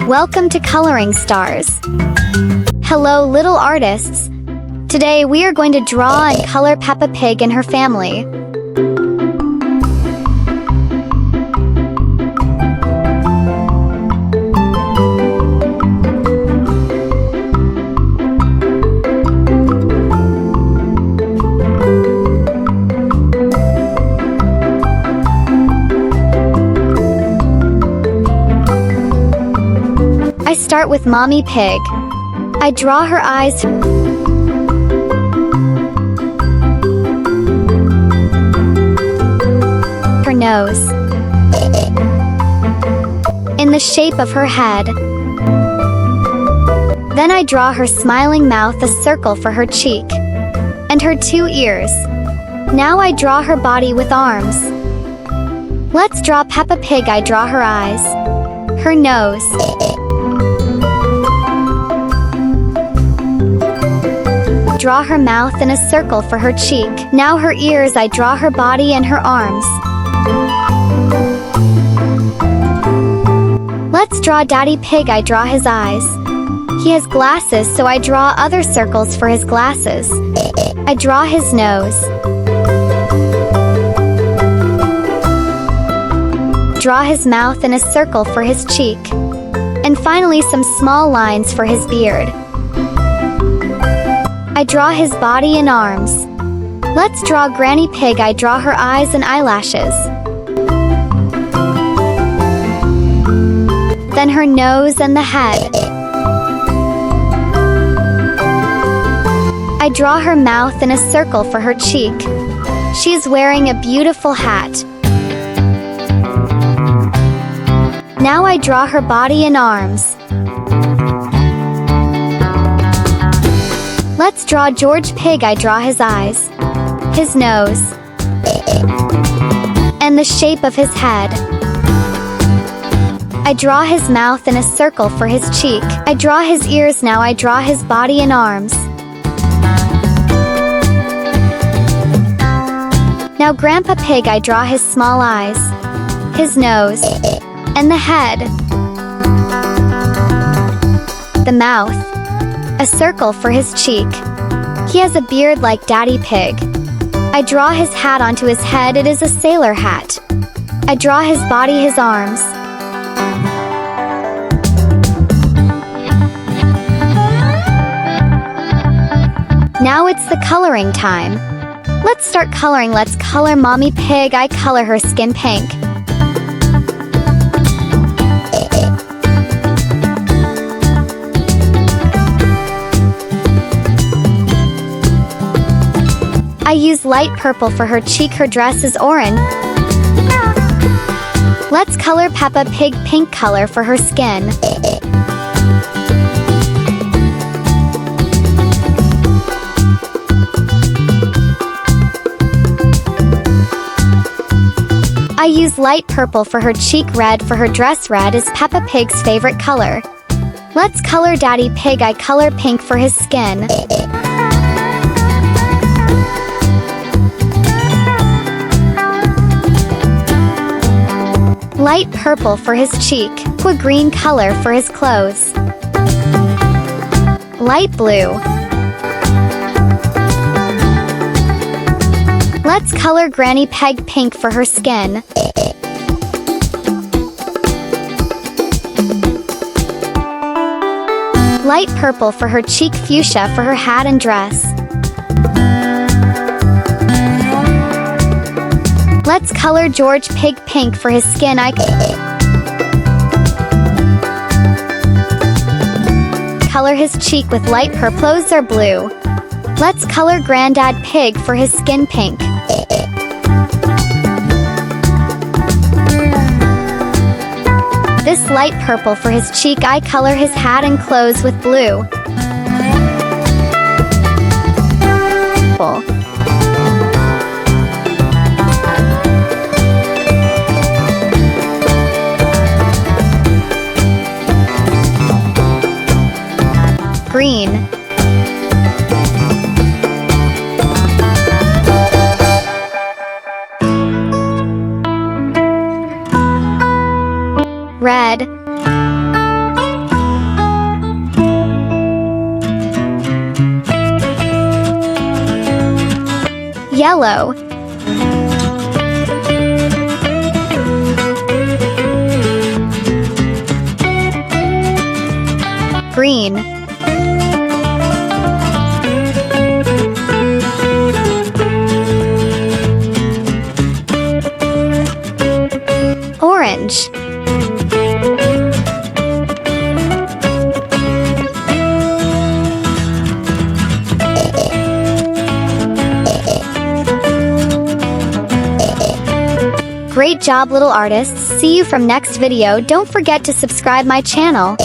Welcome to Coloring Stars. Hello, little artists. Today we are going to draw and color Peppa Pig and her family. I start with Mommy Pig. I draw her eyes, her nose, in the shape of her head. Then I draw her smiling mouth, a circle for her cheek, and her 2 ears. Now I draw her body with arms. Let's draw Peppa Pig. I draw her eyes, her nose, draw her mouth in a circle for her cheek. Now her ears. I draw her body and her arms. Let's draw Daddy Pig. I draw his eyes. He has glasses, so I draw other circles for his glasses. I draw his nose. Draw his mouth in a circle for his cheek. And finally some small lines for his beard. I draw his body and arms. Let's draw Granny Pig. I draw her eyes and eyelashes. Then her nose and the head. I draw her mouth in a circle for her cheek. She is wearing a beautiful hat. Now I draw her body and arms. Let's draw George Pig. I draw his eyes, his nose, and the shape of his head. I draw his mouth in a circle for his cheek. I draw his ears. Now I draw his body and arms. Now Grandpa Pig. I draw his small eyes, his nose, and the head, the mouth, a circle for his cheek. He has a beard like Daddy Pig. I draw his hat onto his head. It is a sailor hat. I draw his body, his arms. Now it's the coloring time. Let's start coloring. Let's color Mommy Pig. I color her skin pink. I use light purple for her cheek. Her dress is orange. Let's color Peppa Pig pink color for her skin. I use light purple for her cheek. Red for her dress. Red is Peppa Pig's favorite color. Let's color Daddy Pig. I color pink for his skin. Light purple for his cheek. A green color for his clothes. Light blue. Let's color Granny Pig pink for her skin. Light purple for her cheek. Fuchsia for her hat and dress. Let's color George Pig pink for his skin. I color his cheek with light purple. Clothes are blue. Let's color Grandad Pig for his skin pink. This light purple for his cheek. I color his hat and clothes with blue. Green. Red. Yellow. Green. Orange. Great job, little artists. See you from next video. Don't forget to subscribe my channel.